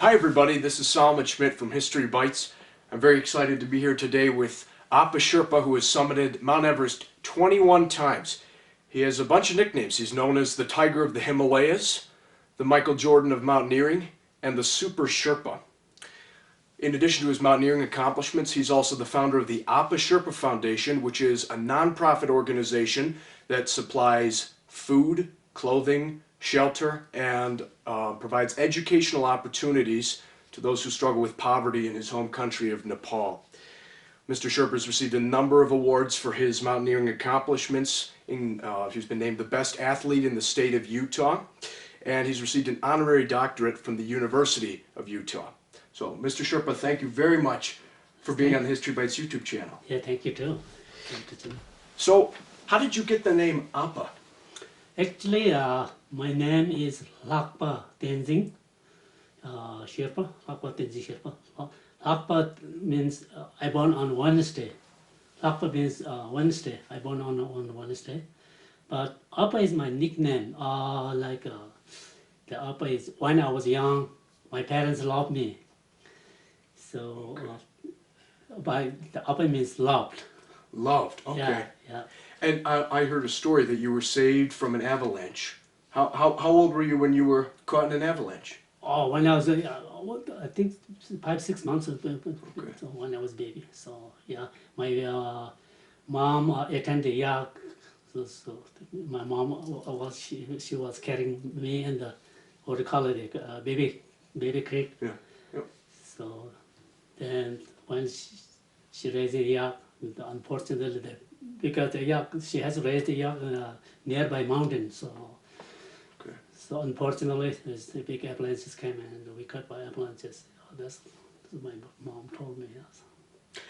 Hi everybody, this is Solomon Schmidt from History Bites. I'm very excited to be here today with Apa Sherpa, who has summited Mount Everest 21 times. He has a bunch of nicknames. He's known as the Tiger of the Himalayas, the Michael Jordan of Mountaineering, and the Super Sherpa. In addition to his mountaineering accomplishments, he's also the founder of the Apa Sherpa Foundation, which is a non-profit organization that supplies food, clothing, shelter, and provides educational opportunities to those who struggle with poverty in his home country of Nepal. Mr. Sherpa has received a number of awards for his mountaineering accomplishments. He's been named the best athlete in the state of Utah, and he's received an honorary doctorate from the University of Utah. So, Mr. Sherpa, thank you very much for being on the History Bites YouTube channel. Yeah, thank you too. So, how did you get the name Apa? Actually, my name is Lakpa Tenzing Sherpa. Lakpa Tenzing Sherpa. Lakpa means I born on Wednesday. Lakpa means Wednesday. I born on Wednesday. But Apa is my nickname. The Apa is when I was young, my parents loved me. So, by the Apa means loved. Loved, okay. Yeah, yeah. And I heard a story that you were saved from an avalanche. How old were you when you were caught in an avalanche? Oh, when I was, I think 5-6 months Okay. so when I was baby. So yeah, my mom attended yak. So my mom she was carrying me in the what do you call it, baby crate. Yeah. Yep. So then when she raised the yak, unfortunately because the yak she has raised the yak nearby mountain. So unfortunately, the big avalanches came and we cut by avalanches. That's my mom told me. Yes.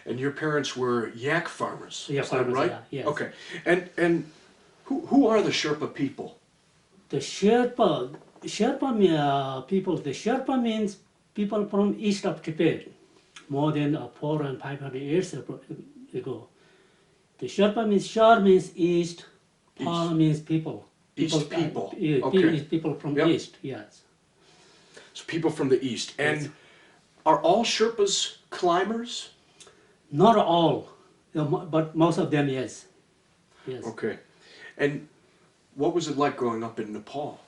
And your parents were yak farmers, Yeah, is that farmers, right? yeah, yes. Okay. And who are the Sherpa people? The Sherpa people. The Sherpa means people from east of Tibet, more than 400 and 500 years ago. The Sherpa means Shar means east, Pa means people. East people. Okay. People from east, yes. So people from the east. And Yes. are all Sherpas climbers? Not all, but most of them, yes. Yes. Okay. And what was it like growing up in Nepal?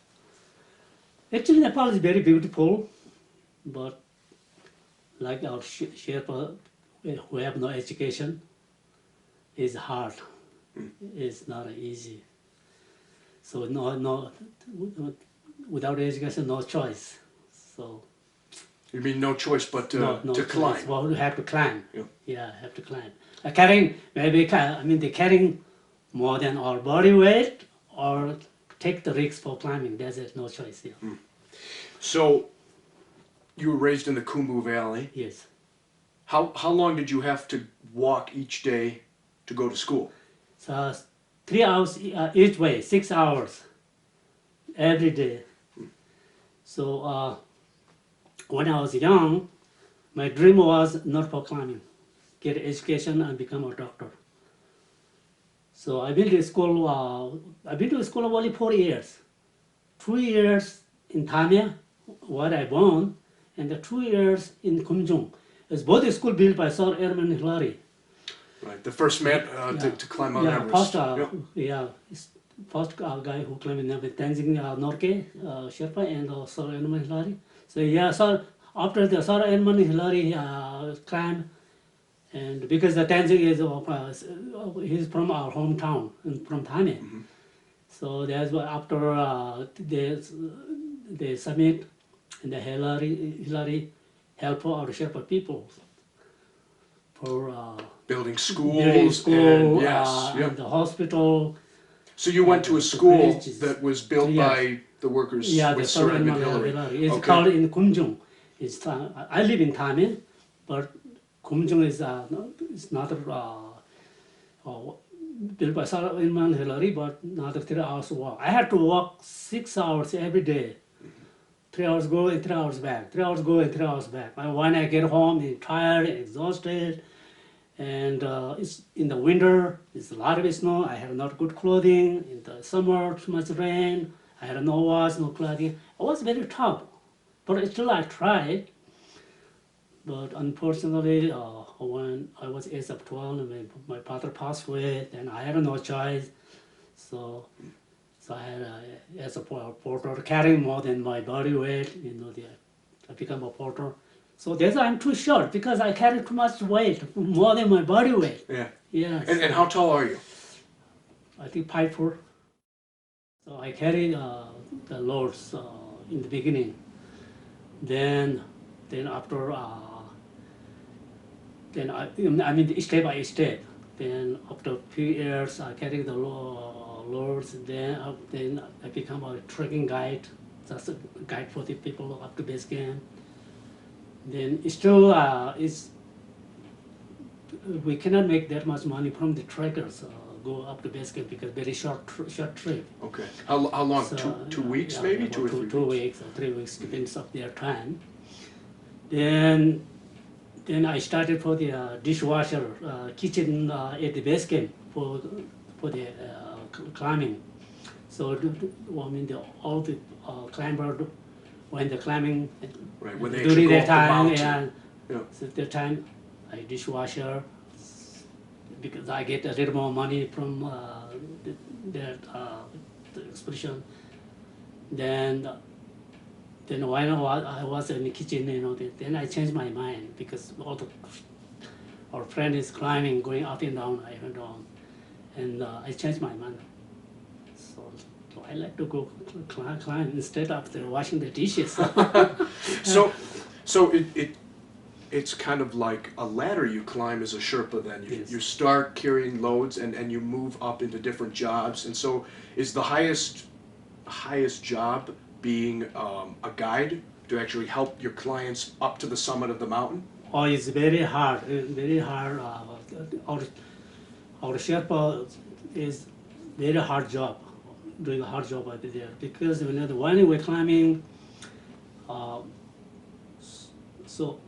Actually, Nepal is very beautiful, but like our Sherpa, who have no education, is hard. It's not easy. So without education, no choice. So You mean no choice but to climb? choice. Well, we have to climb. Yeah. Yeah, have to climb. They're carrying more than our body weight, or take the risk for climbing. There's no choice. Yeah. So you were raised in the Khumbu Valley. Yes. How long did you have to walk each day to go to school? So 3 hours each way, 6 hours every day. So when I was young, my dream was not for climbing, get education and become a doctor. So I've been to school. I've been to school only 4 years. 2 years in Tamia, where I born, and the 2 years in Kumjung. It's both a school built by Sir Edmund Hillary. Right, the first man to climb Mount Everest. First guy who climbed Tenzing Norgay Sherpa and Sir Edmund Hillary. So yeah, after the Sir Edmund Hillary climbed, and because the Tenzing is he's from our hometown, from Thane. So that's why after the summit, and the Hillary helped our Sherpa people for building schools, and and the hospital. So you went to a school bridges. that was built by the workers with Sir Edmund Hillary. It's called in Kumjung. I live in Thane, but Kumjung is not built by Sir Edmund Hillary, but another 3 hours walk. I had to walk 6 hours every day. 3 hours go and 3 hours back. 3 hours go and 3 hours back. And when I get home, I'm tired, exhausted, and it's in the winter. It's a lot of snow. I have not good clothing. In the summer, too much rain. I had no watch, no clothing. It was very tough, but still I tried But unfortunately, when I was age of 12, my father passed away, then I had no choice. So I had as a porter carrying more than my body weight. I become a porter. So that's why I'm too short, because I carry too much weight, more than my body weight. Yeah. Yes. And how tall are you? I think 5'4". So I carried the loads in the beginning. Then after step by step. Then after a few years, I carry the loads. Then I become a trekking guide, just a guide for the people up to base camp. Then still we cannot make that much money from the trekkers. Go up to base camp because very short trip. Okay. How long? So, two weeks yeah, maybe? about 2 or 3 2 weeks or 3 weeks, depends on their time. Then I started for the dishwasher kitchen at the base camp for the climbing. So all the climbers when they're climbing Right, when they actually during go their up the time, mountain. Yeah. so their time I dishwasher because I get a little more money from the expedition. Then when I was in the kitchen, then I changed my mind because our friend is climbing, going up and down, I went down, and I changed my mind. So I like to go climb instead of washing the dishes. So it's kind of like a ladder you climb as a Sherpa then. Yes. You start carrying loads and you move up into different jobs. And so is the highest job being a guide to actually help your clients up to the summit of the mountain? Oh, it's very hard, very hard. Our Sherpa is very hard job, doing a hard job out there because when we're climbing, so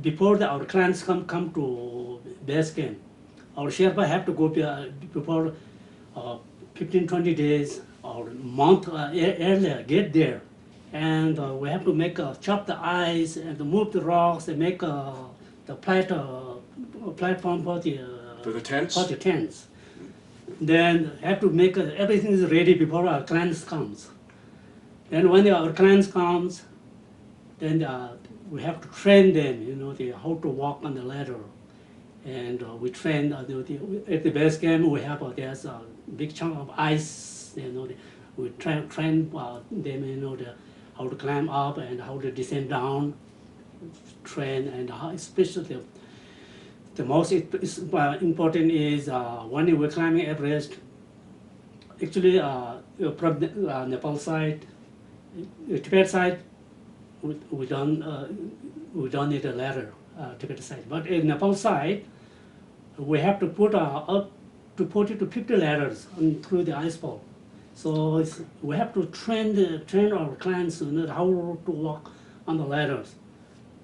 before our clients come to base camp, our Sherpa have to go before 15-20 days or month earlier get there, and we have to chop the ice and move the rocks and make the platform for the tents. For the tents. Then have to make everything is ready before our clients comes. Then when our clients comes, then we have to train them, how to walk on the ladder. And we train at the base camp. We have there's a big chunk of ice. We train them, how to climb up and how to descend down. Train and especially the most important is when we're climbing Everest. Actually, from the Nepal side, Tibet side, we don't need a ladder. Tibet side, but in Nepal side, we have to put up to 40 to 50 ladders through the ice fall. So we have to train our clients how to walk on the ladders.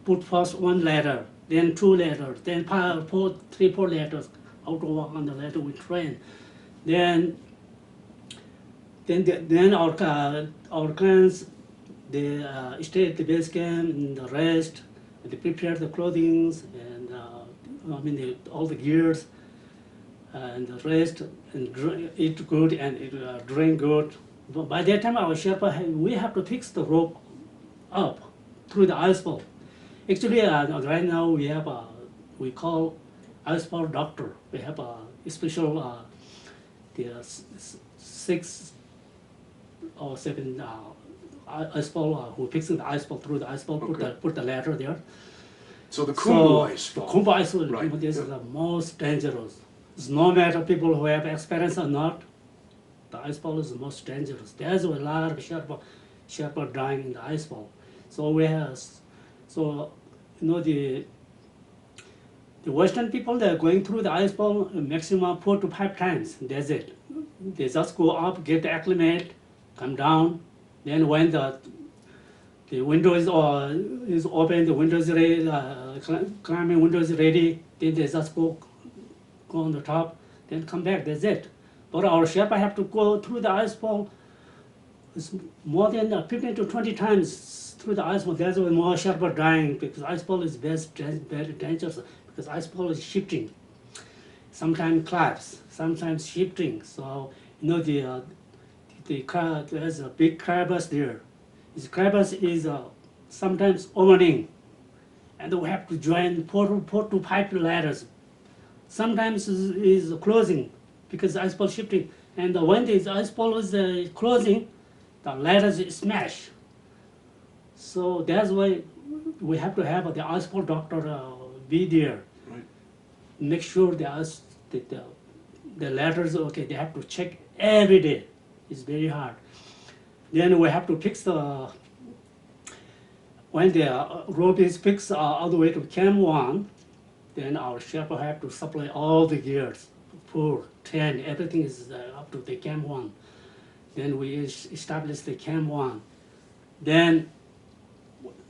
Put first one ladder, then 2 ladders, then 3, 4 ladders. How to walk on the ladder we train. Then our clients they stay at the base camp and rest. And they prepare the clothing and all the gears and rest and eat good and drink good. But by that time, our Sherpa we have to fix the rope up through the ice fall. Actually, right now we call ice fall doctor. We have a special 6 or 7 ice fall who fixing the ice fall through the ice fall. Okay. Put the ladder there. So the Khumbu ice fall. The Khumbu ice fall, Right. This is the most dangerous. It's no matter people who have experience or not, the ice fall is the most dangerous. There's a lot of Sherpa dying in the ice fall. So the Western people, they're going through the ice fall maximum 4 to 5 times. That's it. They just go up, get acclimate, come down. Then when the window is open, the window is ready, climbing window is ready, then they just go on the top, then come back, that's it. But our Sherpa have to go through the ice fall It's more than 15 to 20 times through the ice fall. That's why more Sherpa dying, because ice fall is very dangerous, because ice fall is shifting. Sometimes collapse, sometimes shifting. So there's a big crevasse there. This crevasse is sometimes opening, and we have to join 4 to 5 ladders. Sometimes is closing because ice fall shifting, and when the ice fall is closing, the ladders smash. So that's why we have to have the ice fall doctor be there. Right. Make sure the ladders okay. They have to check every day. It's very hard. Then we have to fix the when the rope is fixed all the way to Camp 1. Then our Sherpa have to supply all the gears, 4, 10, everything is up to the Camp 1. Then we establish the Camp 1. Then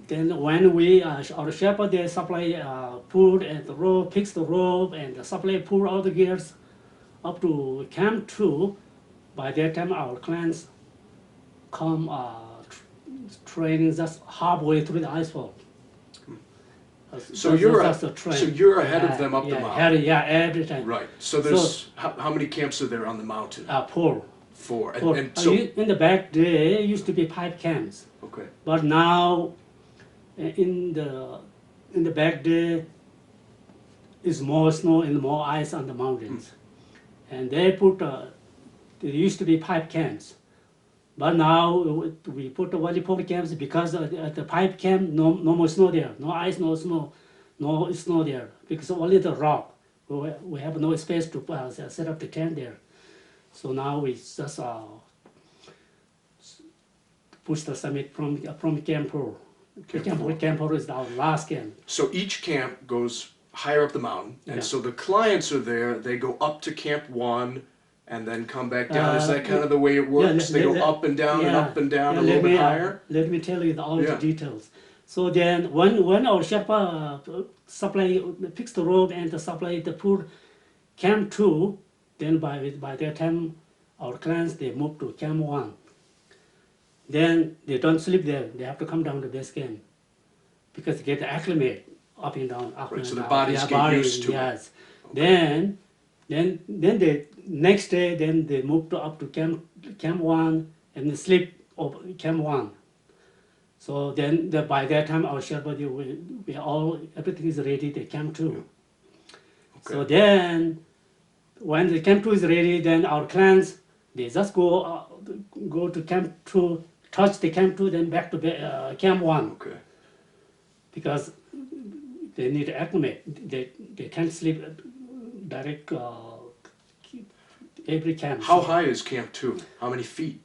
when we our Sherpa they supply food and the rope, fix the rope and supply food all the gears up to Camp 2. By that time our clans come training just halfway through the ice fall. So you're ahead of them up the mountain. Every time. Right. So there's how many camps are there on the mountain? 4. 4. And so in the back there used to be 5 camps. Okay. But now in the back there is more snow and more ice on the mountains, and they put there used to be 5 camps. But now we put only 4 camps because at the 5 camp, no more snow there, no ice, no snow, no snow there, because only the rock. We have no space to set up the tent there. So now we just push the summit from Camp 4. Camp 4 is our last camp. So each camp goes higher up the mountain, and so the clients are there. They go up to Camp 1. And then come back down. Is that kind of the way it works? They go up and down and up and down a little bit higher? Let me tell you all the details. So then when our Sherpa fix the rope and supply the food, Camp 2, then by that time our clans they move to Camp 1. Then they don't sleep there. They have to come down to base camp because they get acclimate up and down, up and down. So the bodies get used to it. Okay. Then the next day, then they moved up to Camp 1 and they sleep over Camp 1. So then by that time our Sherpa everything is ready. The Camp 2. Okay. So then when the Camp 2 is ready, then our clans they just go to Camp 2, touch the Camp 2, then back to Camp 1. Okay. Because they need to acclimate. They can't sleep direct every camp. How high is Camp 2? How many feet?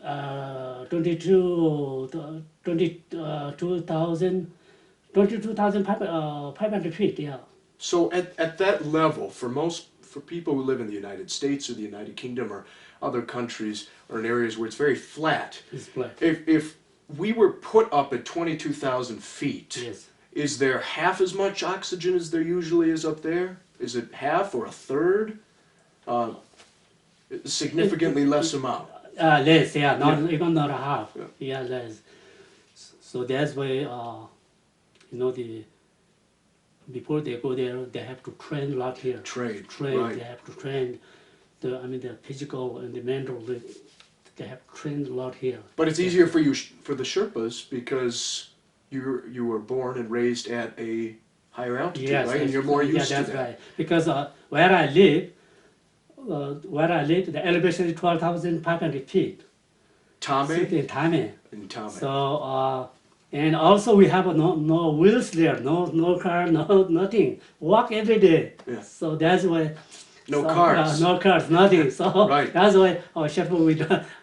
22,500 feet, yeah. So at that level, for people who live in the United States or the United Kingdom or other countries or in areas where it's very flat, it's flat. If we were put up at 22,000 feet, yes. Is there half as much oxygen as there usually is up there? Is it half or a third? Significantly less amount. Less, even not a half. Yeah, less. So that's why before they go there, they have to train a lot here. Train. Right. They have to train the physical and the mental. They have trained a lot here. But it's easier for the Sherpas because you were born and raised at a higher altitude, right? And you're more used to that. Right. Because where I live, the elevation is 12,500 feet. Tame? In Tame. In Tame. So, and also we have no wheels there, no car, nothing. Walk every day. Yeah. So that's why. No cars. No cars, nothing. So right. That's why our Sherpa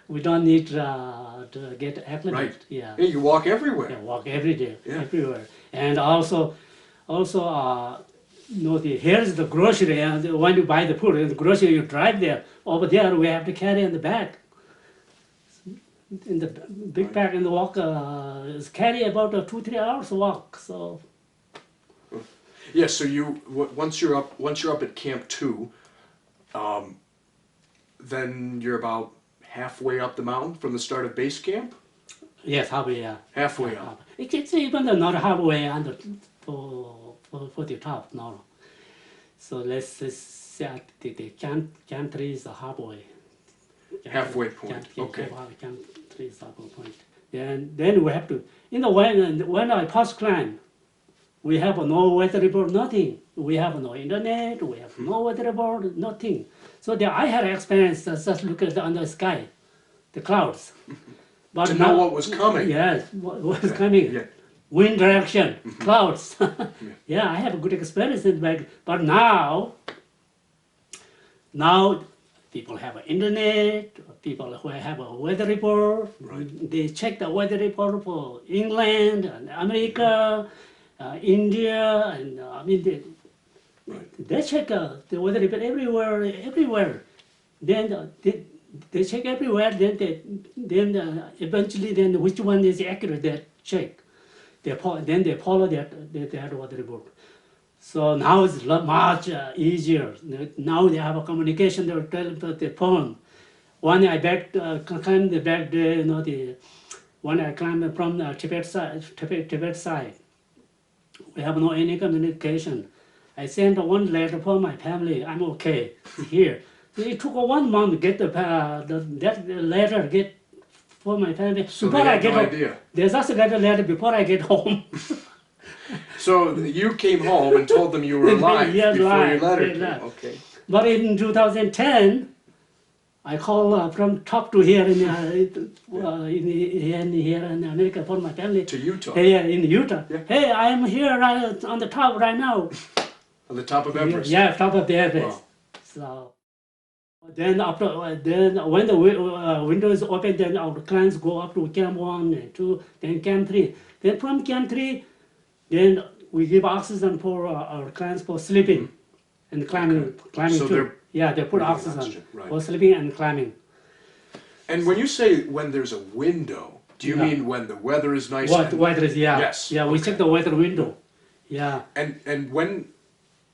we don't need to get acclimated. Right. Yeah. You walk everywhere. Yeah, walk every day, everywhere. And also, here's the grocery, and when you buy the food, and the grocery you drive there. Over there, we have to carry in the back. In the big pack in the walk, is carry about 2-3 hours walk. So. Yeah. So once you're up at Camp 2, then you're about halfway up the mountain from the start of base camp? Yes, halfway. Halfway up. It's even not halfway under for the top now. So let's just say the camp 3 is the halfway. Halfway point. Okay. Camp 3 is halfway point. Then we have to, when I first climb, we have no weather report, nothing. We have no internet, we have no weather report, nothing. So I had experience just look at on the sky, the clouds. But to know what was coming. Yes, what was coming. Yeah. Wind direction, clouds. Yeah, I have a good experience in back. But now people have internet, people who have a weather report. Right. They check the weather report for England and America, India, and they check the weather report everywhere. Then they check everywhere. Then eventually which one is accurate? They check. Then they follow that weather report. So now it's much easier. Now they have a communication. They tell the phone. When I climbed the back there, when I climbed from the Tibet side, we have no any communication. I sent one letter for my family. I'm okay here. So it took 1 month to get that letter for my family. So before they I had get no home. idea. They just got a letter before I get home. So you came home and told them you were alive Yes, before alive. your letter Yes, came. alive. Okay. But in 2010, I called from top to here in America for my family. To Utah. Here in Utah. Yeah. Hey, I am here on the top right now. On the top of Everest. Yeah, top of the Everest. Wow. So then when the window is open, then our clients go up to camp 1 and 2, then camp 3. Then from camp 3, then we give oxygen for our clients for sleeping and climbing So too. Yeah, they put breathing oxygen oxygen, right. for sleeping and climbing. And when you say when there's a window, do you mean when the weather is nice? Weather is, yeah. Yes, Yeah, we okay. check the weather window. Yeah. And when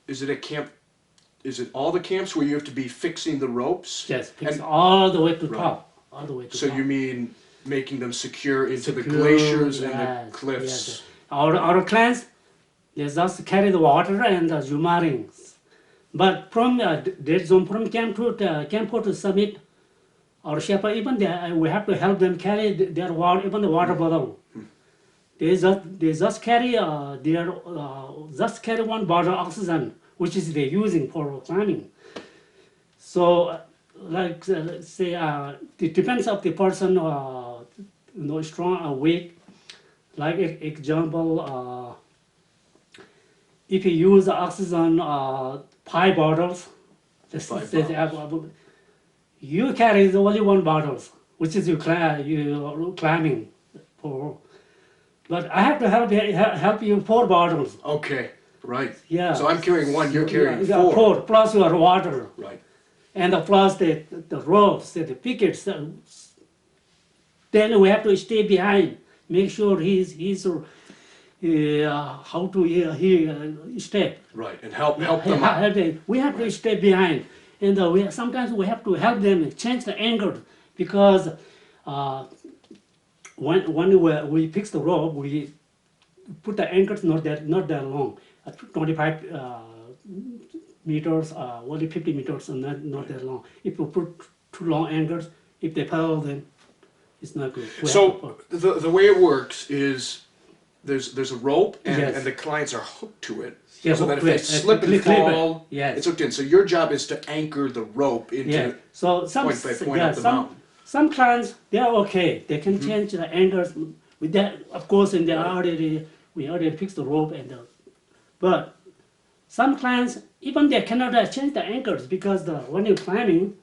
is it a camp? Is it all the camps where you have to be fixing the ropes? Yes, fix And- all the way to Right. top. All the way to So top. you mean making them secure into the Secure, glaciers and yes, the cliffs? yes. Our clients, they just carry the water and the Zumarings. But from dead zone, from Camp 2 to Camp 4 to summit, our Sherpa, even we have to help them carry their water, even the water bottle. They just carry just carry one bottle of oxygen, which is they're using for climbing. So, like let's say, it depends of the person, strong or weak. Like example, if you use oxygen 5 bottles, you carry only 1 bottle, which is you climbing for. But I have to help you 4 bottles. Okay, right. Yeah. So I'm carrying 1, you're carrying Yeah, 4. 4 plus your water. Right. And plus the ropes, the pickets. Then we have to stay behind, make sure he's how to step. Right, and help them out. We have to stay behind, and sometimes we have to help them change the angle because when we fix the rope, we put the anchors not that long, 25 meters, only 50 meters, and not that long. If you put too long anchors, if they fall, then it's not good. So the way it works is there's a rope and, Yes. and the clients are hooked to it. Yeah, so that if hooked they to it. slip and Clip it. fall, Yes. it's hooked in. So your job is to anchor the rope into Yeah. So point by point up the mountain. some clients they are okay. They can change the anchors with that. Of course, and we already fixed the rope but some clients even they cannot change the anchors because when you're climbing,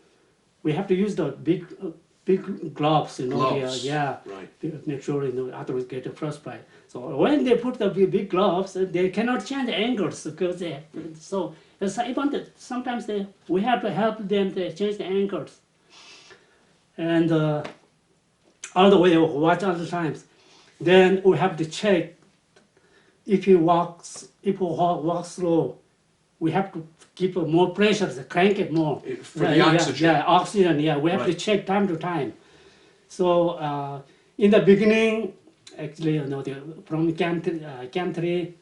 we have to use the big gloves. Gloves. To make sure others get the frostbite. So when they put the big gloves, they cannot change the angles because sometimes we have to help them to change the angles. And all the way watch all the times. Then we have to check if he walks slow, we have to keep more pressure, crank it more. For the oxygen. Yeah, oxygen, yeah. We have to check time to time. So in the beginning, actually, from camp 3,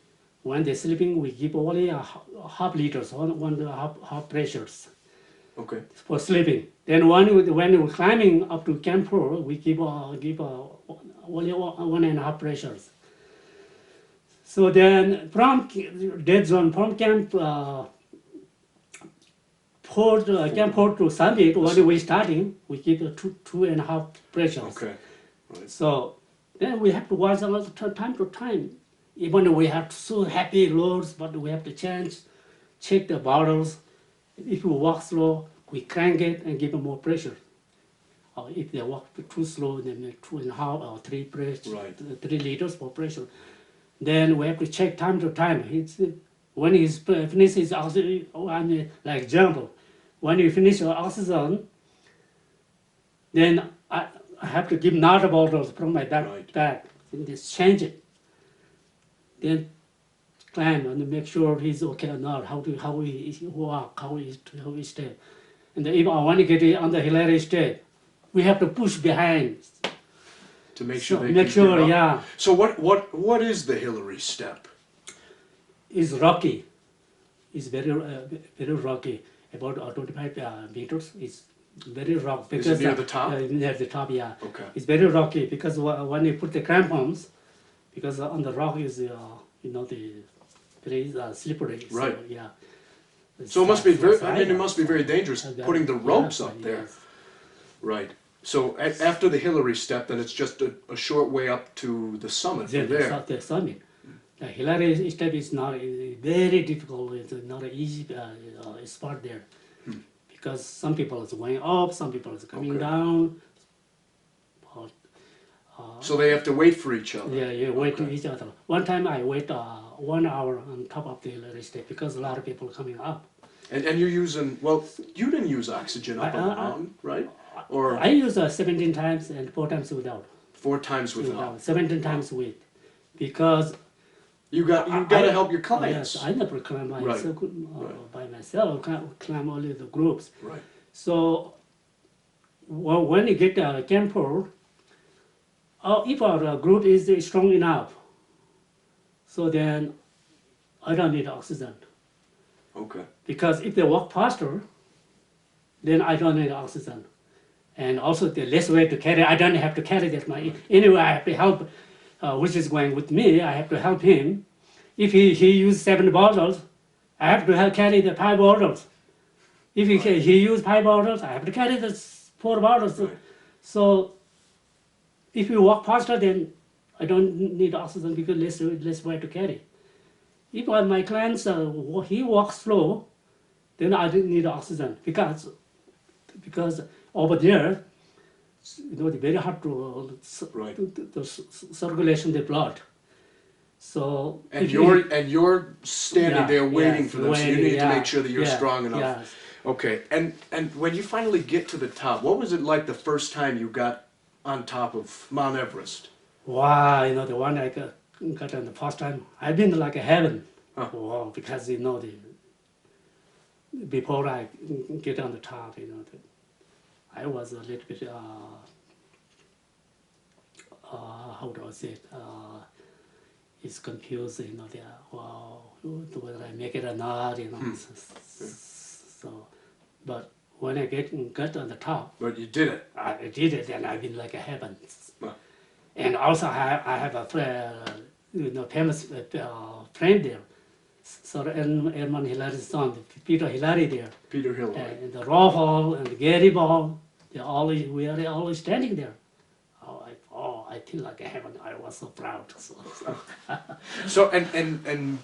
when they're sleeping, we give only half liters, one half pressures. Okay. For sleeping. Then when we're climbing up to camp 4, we give only 1.5 pressures. So then from dead zone, from camp 4 to summit, when we're starting, we give 2.5 pressures. Okay. Right. So then we have to watch a lot of time to time. Even we have so heavy loads, but we have to check the bottles. If we walk slow, we crank it and give them more pressure. Or if they walk too slow, then 2.5 or 3 pressure, Right. 3 liters more pressure. Then we have to check time to time. When he's finished his oxygen, like example, when you finish your oxygen, then I have to give another bottles from my backpack. And just change it. Then climb and make sure he's okay or not. How he walk, how he stay. And if I want to get on the Hillary state, we have to push behind. To make sure they make can sure, get up. yeah. So what is the Hillary step? It's rocky. It's very rocky. About 25 meters. It's very rocky. Is it near the top? Near the top, yeah. Okay. It's very rocky because when you put the crampons, because on the rock is the very slippery. Right. So, yeah. So it must be very. I mean, it must be very dangerous putting the ropes up there. Yes. Right. So after the Hillary step, then it's just a short way up to the summit from there. The summit. The Hillary step is not very difficult. It's not an easy spot there, because some people is going up, some people is coming down. But, so they have to wait for each other. yeah, you wait to each other. One time I wait 1 hour on top of the Hillary step because a lot of people coming up. And you're using, well, you didn't use oxygen up on the mountain, right? Or I use 17 times and 4 times without. 4 times without. 17 times with, because you got to help your clients. yes, I never climb myself, by myself. I climb only the groups. Right. So when you get camp 4, if our group is strong enough, so then I don't need oxygen. Okay. Because if they walk faster, then I don't need oxygen. And also the less weight to carry, I don't have to carry that much. Anyway, I have to help, which is going with me, I have to help him. If he used 7 bottles, I have to carry the 5 bottles. If he used 5 bottles, I have to carry the 4 bottles. Right. So if you walk faster, then I don't need oxygen because less weight to carry. If my clients, he walks slow, then I didn't need oxygen because over there, it's very hard to circulation the blood. So and you're standing there waiting for them, so you need to make sure that you're strong enough. Yes. Okay, and when you finally get to the top, what was it like the first time you got on top of Mount Everest? Wow, the one I got on the first time, I've been like a heaven. Huh. Wow, because before I get on the top, I was a little bit how do I say it? It's confused, wow, whether I make it or not, So, but when I got on the top, But you did it. I did it, and I've been like a heaven. Huh. And also, I have a famous friend there. So Edmund Hillary's son, Peter Hillary there. Peter Hillary. And the Raw and Gary Ball, we are always standing there. I feel like a heaven. I was so proud. So and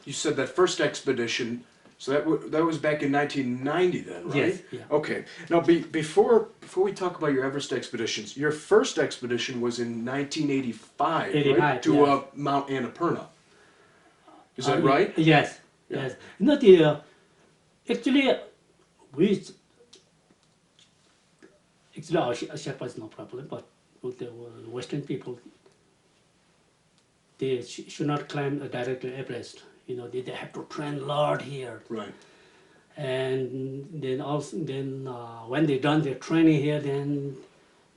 you said that first expedition. So that was back in 1990 then, right? Yes. Yeah. Okay. Now before we talk about your Everest expeditions, your first expedition was in 1985, right? To yes. Mount Annapurna. Is that right? Yes. Yeah. Yes. Actually, our Sherpa is no problem, but with the Western people, they should not climb directly Everest. You know, they have to train a lot here. Right. And then also, when they done their training here, then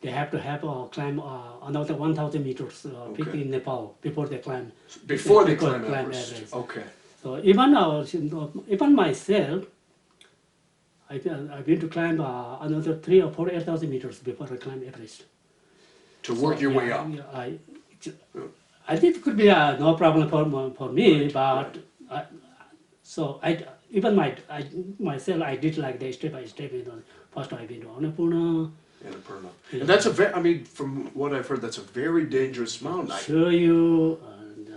they have to climb another 1,000 meters peak Okay. in Nepal before they climb. Before they climb Everest. Okay. So even myself, I've been to climb another 3 or 4 8,000 meters before I climb Everest. To work your way up. Yeah, I think it could be no problem for me, Right, but myself, I did like the step by step. You know, first I've been to Annapurna. Annapurna. And that's I mean, from what I've heard, that's a very dangerous mountain. Shoyu and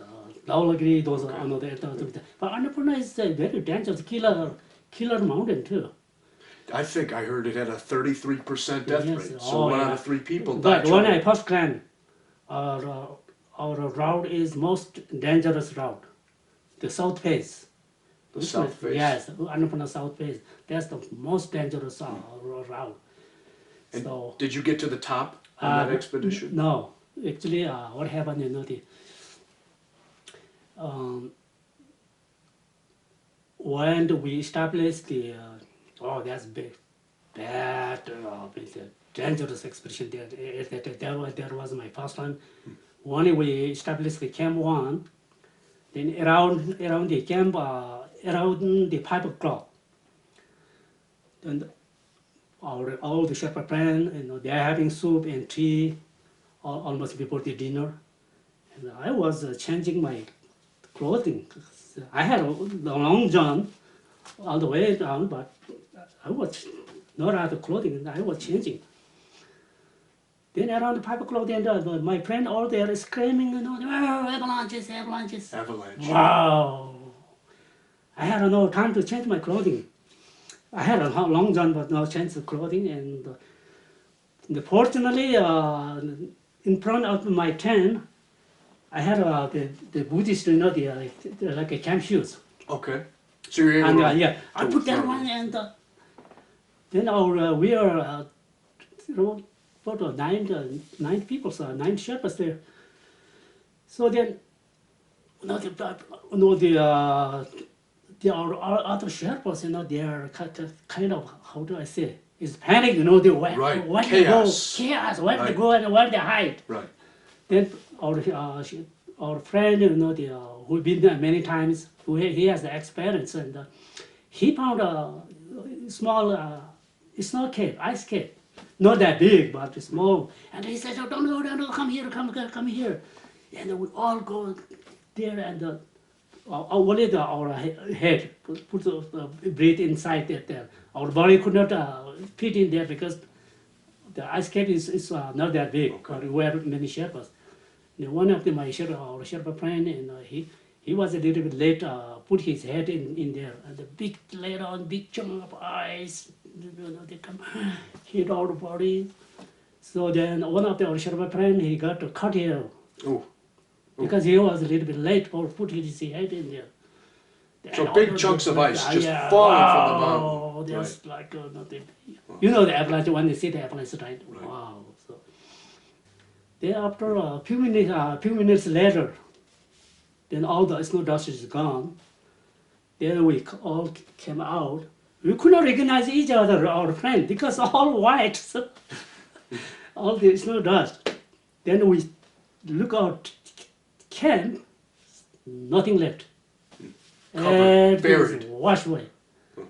Dhaulagiri, those Okay. are another 8,000. But Annapurna is a very dangerous killer mountain too. I think I heard it had a 33% death Yes. rate. So one out Yeah. of 3 people But died. when I first climbed, our route is most dangerous route, the south face. The south face. Yes, Annapurna south face. That's the most dangerous route. And So did you get to the top on that expedition? no, actually, what happened? You know, when we established the that's big, that it's a dangerous expedition. That was my first time. When we established the camp 1, then around the camp, around the 5 o'clock, then all the Sherpa friends, you know, they are having soup and tea almost before the dinner. And I was changing my clothing. I had a long john all the way down, but I was not out of clothing, I was changing. Then around 5 o'clock, then my friend all there is screaming, you know, oh, avalanches. Avalanche. Wow! I had no time to change my clothing. I had a long john, but no change of clothing. And fortunately, in front of my tent, I had the Buddhist, you know, like a camp shoes. Okay. So you're able And to... yeah, I put that one, and then we are, you know, about 9 people, so 9 Sherpas there. So then, our other Sherpas, you know, they are kind of, how do I say, is panic, you know, Right. where Chaos. they go, chaos, where Right. they go and where they hide. Right. Then our friend, you know, who've been there many times, he has the experience, and he found a small snow cave, ice cave, not that big, but small. And he said, oh, don't go, come here. And we all go there, and only our head put breathe inside there. Our body could not fit in there because the ice cave is not that big, Okay. but we have many Sherpas. And one of our Sherpa friend, and he was a little bit late, put his head in there, and the big later on big chunk of ice, you know, they come hit our body. So then one of our Sherpa friend, he got cut here Oh. because he was a little bit late for put his head in there. So And big all chunks of ice just yeah, falling from the wow, mountain. there's like nothing. You know the avalanche, when you see the avalanche, right? Right. Wow. So then after a few minutes later, then all the snow dust is gone. Then we all came out. We could not recognize each other, our friend, because all white, so all the snow dust. Then we look out camp, nothing left. Covered, Everything was buried. washed away.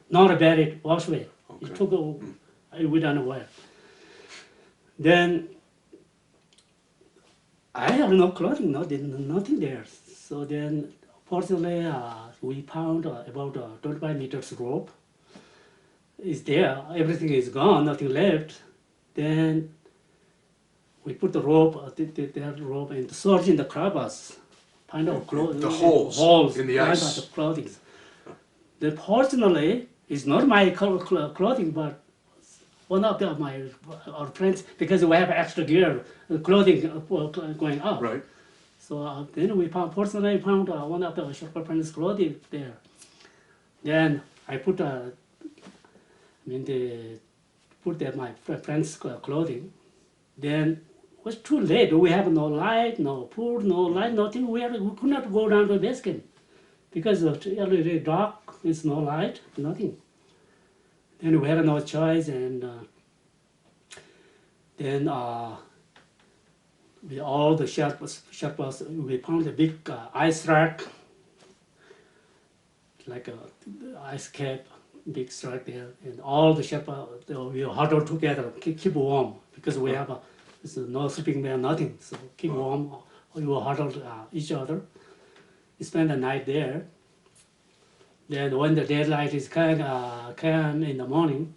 Not buried, washed away. Okay. It took we don't know where. Then I have no clothing, nothing there. So then, fortunately, we found about 25 meters rope. It's there, everything is gone, nothing left. Then we put the rope, that rope, and search in the crevice. Find out The holes in the find ice. out the clothing. Then fortunately, it's not my clothing, but one of our friends, because we have extra gear, clothing going up. Right. So then we fortunately found one of the Sherpa friends' clothing there. Then I put my friend's clothing. Then it was too late. We have no light, no food, no light, nothing. We could not go down to the base camp. because it's really dark, it's no light, nothing. Then we had no choice, and then with all the Sherpas, we found a big ice rack, like a ice cap, big rack there, and all the Sherpa, we huddled together, keep warm, because we have no sleeping bag, nothing, so keep warm. We were huddled each other. We spent the night there. Then when the daylight is came in the morning,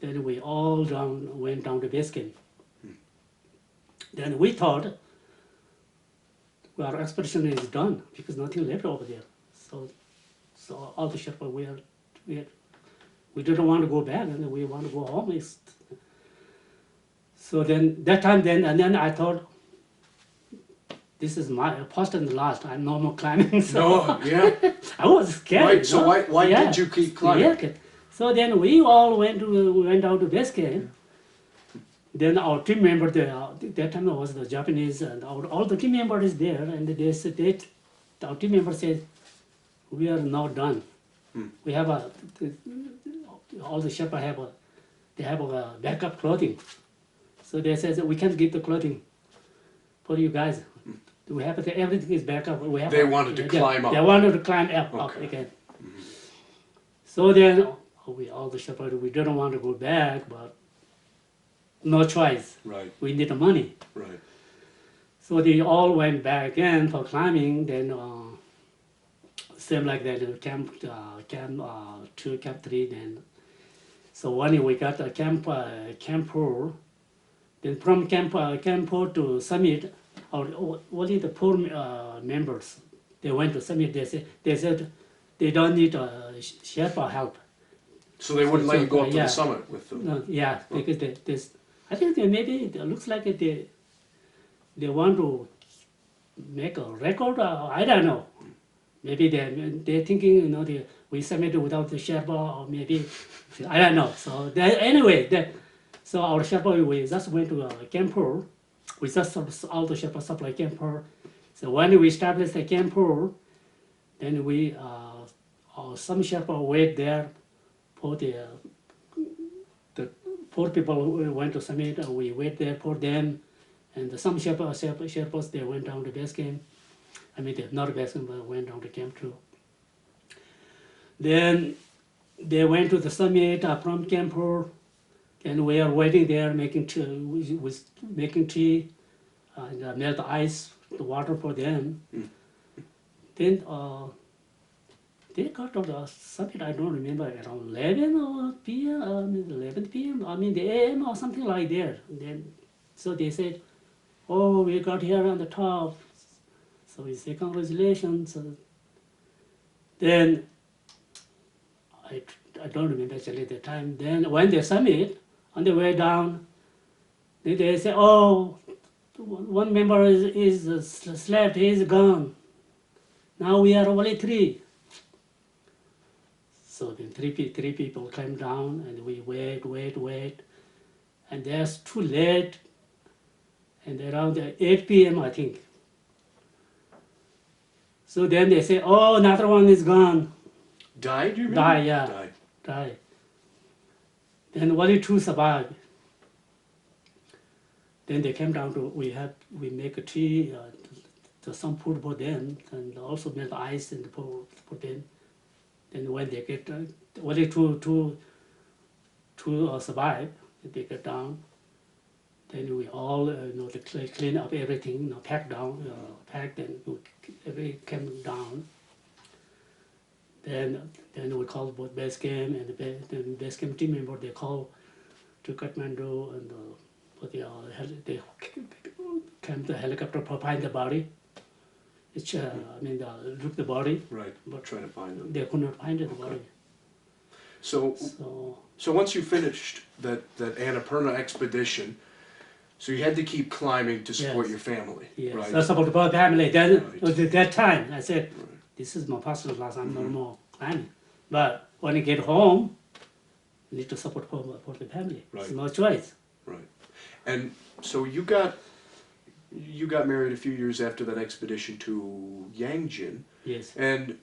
then we all went down to base camp. Then we thought our expedition is done because nothing left over there. So all the Sherpa we didn't want to go back, and we want to go home. So then that time and then I thought, this is my first and last. I'm no more climbing. So No, yeah. I was scared. Right. So why did you keep climbing? Yeah. So then we all went down to base camp. Then our team member there, that time it was the Japanese, and all the team members there, and they said, our team member said, we are now done. We have all the Sherpa have a backup clothing. So they said we can't give the clothing for you guys. We have everything is back up. They wanted to climb up. They wanted to climb up again. So then all the Sherpa, we didn't want to go back, but no choice. Right. We need the money. Right. So they all went back again for climbing. Then same like that, camp 2, camp 3. Then so one year we got a camp 4. Then from camp 4 to summit, only the poor members, they went to summit. They said they don't need Sherpa help. So they wouldn't let you go up to the summit with them. No, yeah, because I think maybe it looks like they want to make a record. I don't know. Maybe they're thinking, we submitted without the Sherpa, or maybe I don't know. So anyway, so our Sherpa, we just went to camp 4. We just all the Sherpa supply camp 4. So when we established the camp 4, then we some Sherpa wait there for the 4 people who went to summit. We wait there for them, and some Sherpas they went down to base camp. I mean, not base camp, but went down to camp 2. Then they went to the summit from camp 4. And we are waiting there, making tea, and melt the ice, the water for them. Then they got to the summit. I don't remember, around 11 p.m. 11 p.m. I mean the a.m. or something like that. And then so they said, "Oh, we got here on the top." So we say congratulations. Then I don't remember actually the time. Then when they summit, on the way down, they say, "Oh, one member is slept, he is gone. Now we are only 3." So then three people came down, and we wait, and that's too late. And around 8 p.m. I think. So then they say, "Oh, another one is gone." Died, you remember? Died, yeah. Died. Then only 2 survived. Then they came down to, we make a tea, some food for them, and also melt ice and for them. Then when they get, only two survive, they get down. Then we all, clean up everything, packed and everything came down. Then we called both base camp and the base camp team member. They called to Kathmandu, and they came to helicopter to find the body. Look the body. Right. But try to find them. They could not find the body. So once you finished that Annapurna expedition, so you had to keep climbing to support your family. Yes. Right. So support the family. Then Right. at that time I said, Right. this is my personal loss. I'm no more climbing. But when you get home, you need to support for the family. Right. It's no choice. Right. And so you got married a few years after that expedition to Yangjin. Yes. And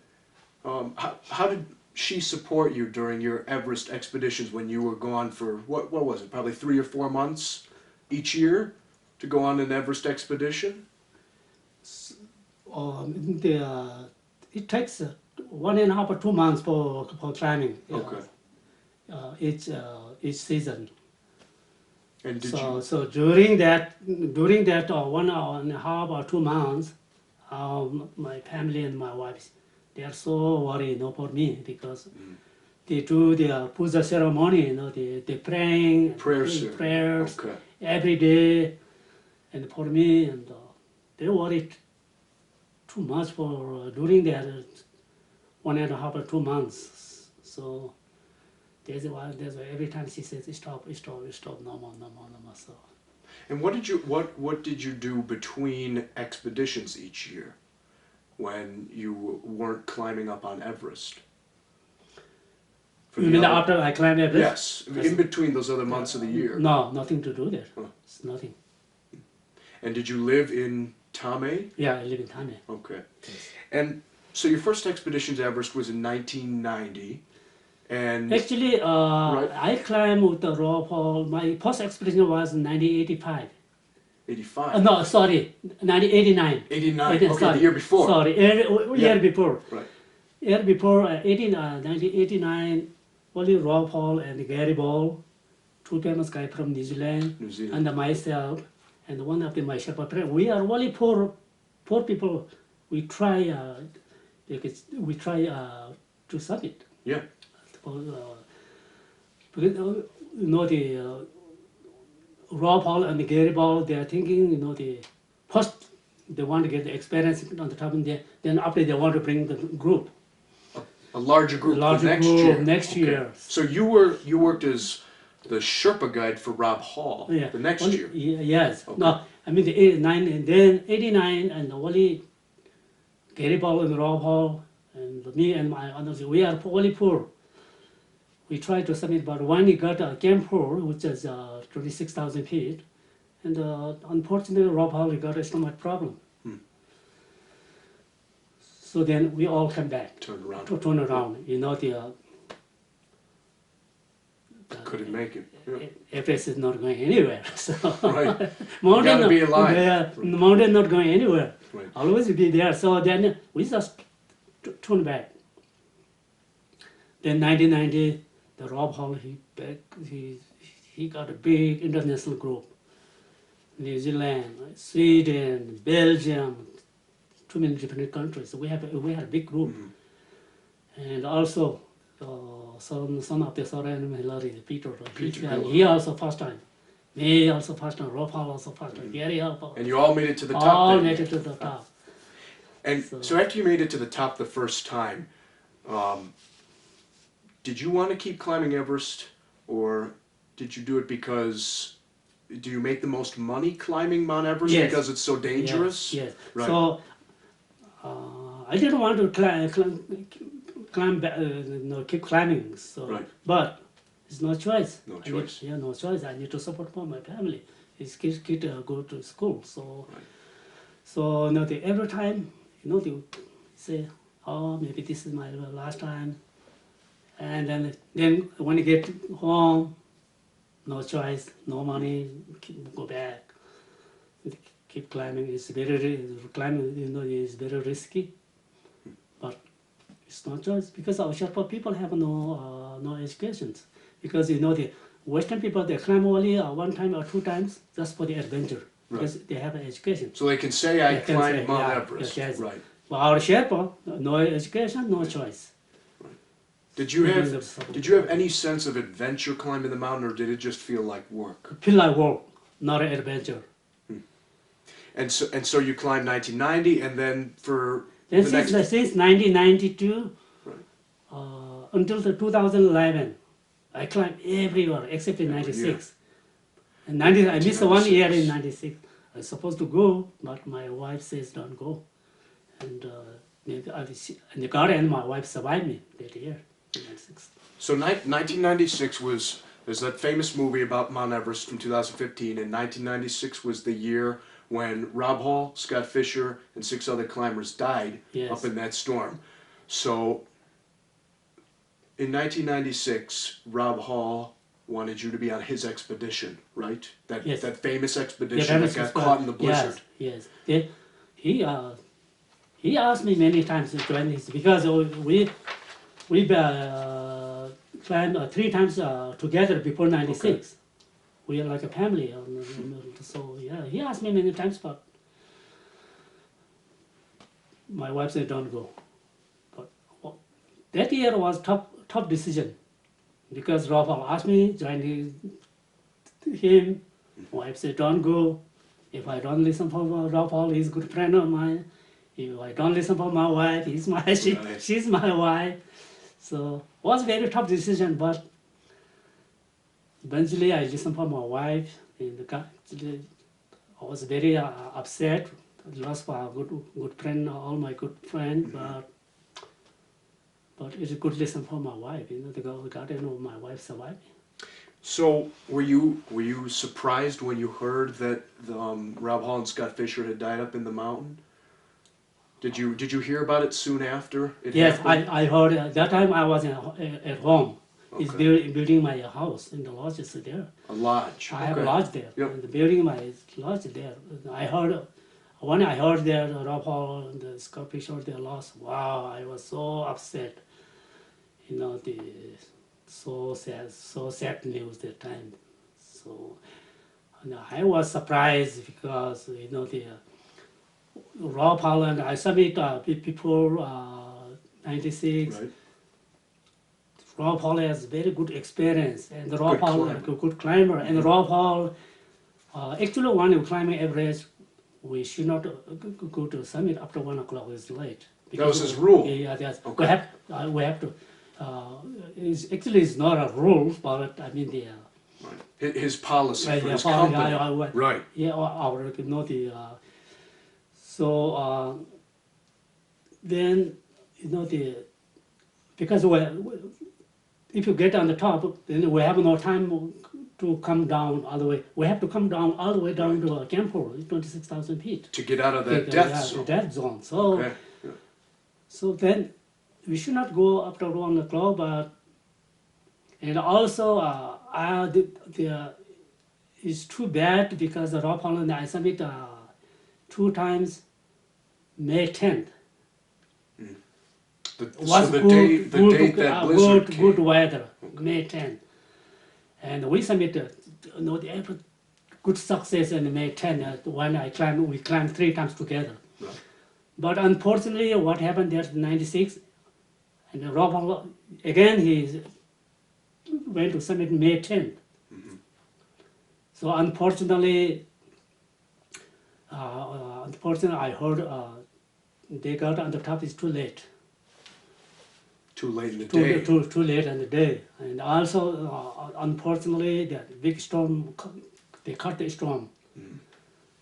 How did she support you during your Everest expeditions when you were gone for, what was it, probably 3 or 4 months each year to go on an Everest expedition? It takes 1.5 or 2 months for climbing. Okay. Each season. And did you? So during that 1.5 or 2 months, my family and my wife, they are so worried, for me, because they do their puja ceremony, they praying, prayers Okay. every day, and for me, and they worried too much for during that 1.5 or 2 months. So that's why every time she says stop, no more. So. And what did you do between expeditions each year when you weren't climbing up on Everest? You mean after I climbed Everest? Yes, in between those other months of the year. No, nothing to do there. It's nothing. And did you live in Tame? Yeah, I live in Tame. Okay. Yes. And so your first expedition to Everest was in 1990. And actually, right. I climbed with the rope hole. My first expedition was in 1985. 85? No, sorry, 1989. 89, okay, sorry. the year before. Sorry, year before. Right. Year before, 1989, only rope hole and Gary Ball, 2 famous guys from New Zealand, and myself, and one of my Sherpa friends. We are only poor people. We try to submit. Yeah. Because the rope hole and the Gary Ball, they are thinking, the first they want to get the experience on the top, and then after they want to bring the group. A larger group next year. So you worked as the Sherpa guide for Rob Hall the next year. Yes. Okay. No, I mean the 89 and then 89 and only Gary Ball and Rob Hall and me and my others. We are only poor. We tried to submit, but when we got Camp 4, which is 26,000 feet, and unfortunately Rob Hall got a stomach problem. So then we all come back. Turn around. Couldn't make it. Yeah. Everest is not going anywhere. So right. mountain be alive. The mountain not going anywhere. Right. Always be there. So then we just turned back. Then 1990, the Rob Hall, he got a big international group. New Zealand, Sweden, Belgium, too many different countries. So we had a big group. And also some of the Sirdar and Hillary, Peter, he also first time. Me also first time, Rob Hall also first time, Gary also. And you all made it to the top? All made it to the top. And so after you made it to the top the first time, did you want to keep climbing Everest, or did you do it because, do you make the most money climbing Mount Everest because it's so dangerous? Yes. Right. So I didn't want to keep climbing. So, but it's no choice. No choice. No choice. I need to support my family. His kids go to school. So, every time, they say, oh, maybe this is my last time. And then when you get home, no choice, no money, go back. Keep climbing. It's very risky, but it's no choice because our Sherpa people have no education. Because the Western people, they climb only 1 time or 2 times just for the adventure because they have an education. So they can say I climbed Mount Everest. Yes. Right. But our Sherpa, no education, no choice. Did you have any sense of adventure climbing the mountain, or did it just feel like work? Feel like work, not an adventure. And so you climbed 1990, and then since 1992 until 2011, I climbed everywhere except in 96. And I missed 1 year in 96. I was supposed to go, but my wife says don't go. And God and my wife survived me that year. So 1996 there's that famous movie about Mount Everest from 2015, and 1996 was the year when Rob Hall, Scott Fisher, and 6 other climbers died up in that storm. So in 1996, Rob Hall wanted you to be on his expedition, right? That Yes. that famous Yeah, expedition that got caught in the blizzard. Yes, yes. He asked me many times to join this because we climbed 3 times together before '96. Okay. We are like a family, so yeah. He asked me many times, but my wife said don't go. But that year was tough decision because Rafa asked me join him. Wife said don't go. If I don't listen for Rafa, he's a good friend of mine. If I don't listen for my wife, Right. she's my wife. So it was a very tough decision, but eventually I listened for my wife. And I was very upset. I lost a good friend, all my good friends, but it's a good lesson for my wife. The God, my wife survived. So were you surprised when you heard that Rob Hall and Scott Fisher had died up in the mountain? Did you hear about it soon after it Yes, happened? I heard that time I was at home. He's Okay. building my house in the lodge is there. A lodge. I have a Okay. lodge there. Yep. And building my lodge there. When I heard that Rob Hall and the Scott Fisher they lost, wow, I was so upset. The so sad news that time. So I was surprised because the Rob Hall and I submit before '96. Right. Rob Hall has very good experience, and Rob Good Hall climber. is a good climber. And Rob Hall, actually, when you climb Everest, we should not go to summit after 1 o'clock. It's late. That was his rule. Yeah, that's Okay. we have to. It's not a rule, but I mean the. Right. His policy for Yeah, his company. Right. Yeah, our so then because if you get on the top, then we have no time to come down all the way. We have to come down all the way down to Camp 26,000 feet. To get out of that The death zone. death zone. So, Okay. Yeah. so then we should not go after 1 o'clock, but and also it's too bad because the Rob Holland I submit 2 times May 10th. So the date that blizzard came. Good weather, May 10th. And we submitted the good success in May 10th when we climbed 3 times together. Right. But unfortunately, what happened there in '96, and Rob again he went to summit May 10th. So unfortunately, I heard they got on the top is too late. Too late in the day. Too late in the day. And also, unfortunately, that big storm, they cut the storm.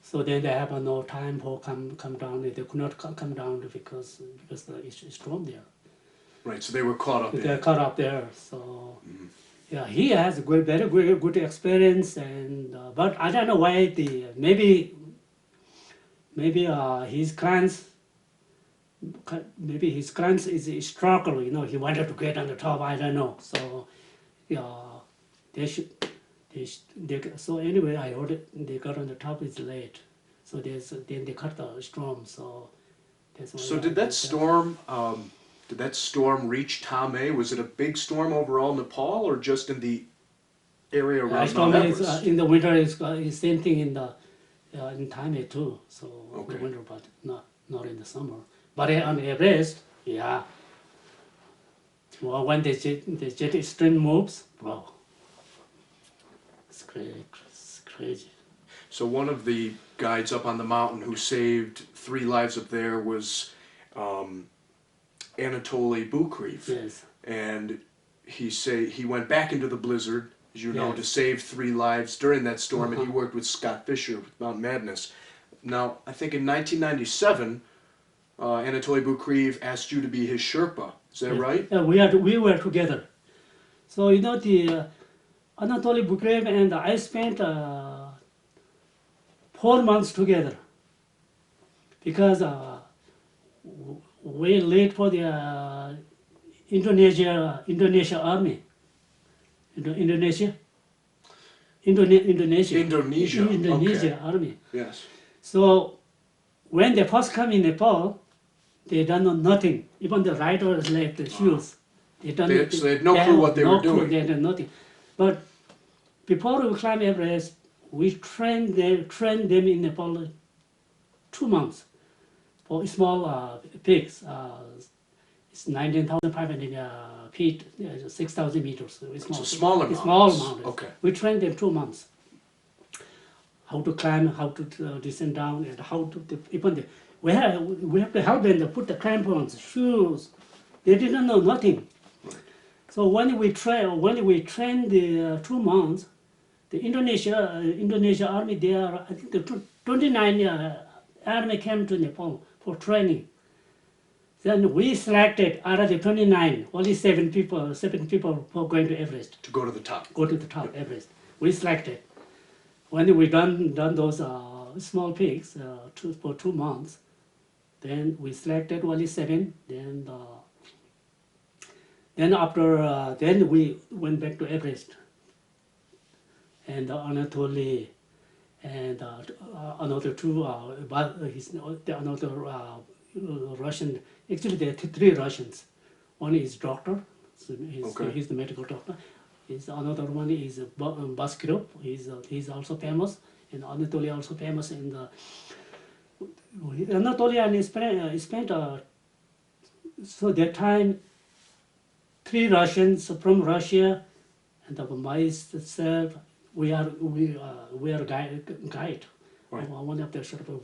So then they have no time for come down. They could not come down because the storm there. Right, so they were caught up in They're it. caught up there. So yeah, he has a very good experience. And but I don't know why maybe his clients. Maybe his clients is a struggle, he wanted to get on the top, I don't know. So, so anyway, I heard they got on the top, it's late. So then they cut the storm, so that's why. So did that storm reach Tame? Was it a big storm over all Nepal or just in the area around Mount Everest? In the winter, it's same thing in Tame too, so Okay. in the winter, but not in the summer. But on Everest, yeah. Well, when the jet stream moves, wow, it's crazy. So one of the guides up on the mountain who saved 3 lives up there was Anatoli Boukreev. Yes. And he went back into the blizzard, as you know, Yes. to save 3 lives during that storm, and he worked with Scott Fisher with Mount Madness. Now, I think in 1997, Anatoly Boukreev asked you to be his Sherpa. Is that right? Yeah, we were together. So the Anatoly Boukreev and I spent 4 months together because we late for the Indonesia army. Indonesia. Indonesia. Army. Yes. So when they first come in Nepal, they don't know nothing. Even the riders left the shoes. They don't know. So they had no clue what they were doing. They had nothing. But before we climb Everest, we trained them in Nepal 2 months for small peaks. It's 19,500 feet, 6,000 meters. It's So smaller mountains. Small mountains. Okay. We trained them 2 months. How to climb, how to descend down, and how to even we have to help them to put the crampons, shoes. They didn't know nothing. So when we trained the 2 months, the Indonesia army, they are, I think the 29 army came to Nepal for training. Then we selected out of the 29, only 7 people for going to Everest. To go to the top. Go to the top, Everest. We selected. When we done those small peaks for 2 months, then we selected only 7. Then after then we went back to Everest. And Anatoli and another 2, another Russian. Actually, there are 3 Russians. One is doctor, so he's the medical doctor. Another one is Boukreev. He's also famous, and Anatoli also famous. And Anatoli and spent so that time 3 Russians from Russia, and myself. We are guide. Right. One of the Sherpa,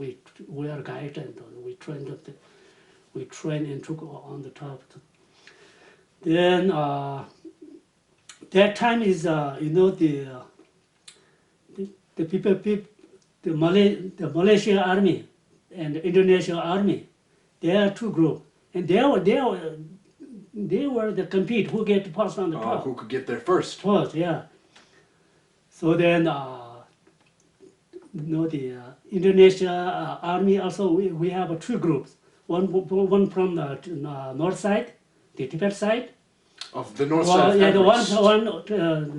we are guide, and we train and took on the top. Then that time is the people the Malaysia army and the Indonesia army. They are 2 groups, and they were the compete who get first on the top. Who could get there first? First, yeah. So then, the Indonesia army also, we have 2 groups. One from the north side, the Tibet side. Of the north side of Everest. The one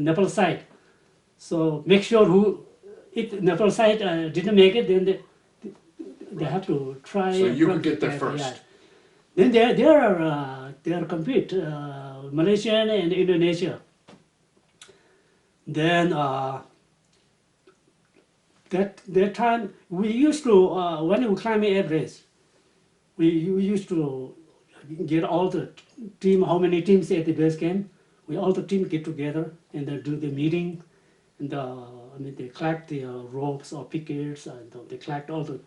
Nepal side. So make sure if Nepal side didn't make it, then they have to try. So you could get there first. Yeah. Then they are compete, Malaysian and Indonesia. Then that time we used to when we climb Everest, we used to get all the team, how many teams at the base camp. All the team get together and then do the meeting, and they collect the ropes or pickets, and they collect all the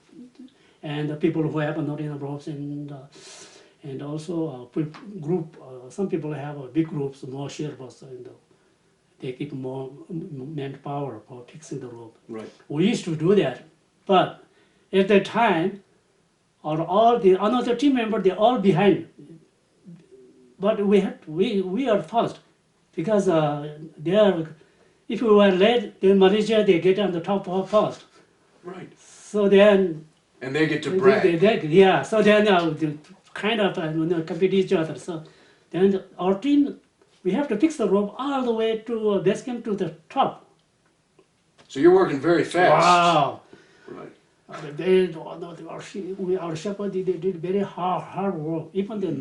people who have not enough ropes, and also group. Some people have big groups, more Sherpas, and they keep more manpower for fixing the rope. Right. We used to do that, but at that time, all the another team member, they're all behind. But we are first, because if we were late, then Malaysia, they get on the top first. Right. So then. And they get to brag. Yeah. So then they kind of compete each other. So then our team. We have to fix the rope all the way to base camp to the top. So you're working very fast. Wow. Right. Our Sherpa, they did very hard work. Even they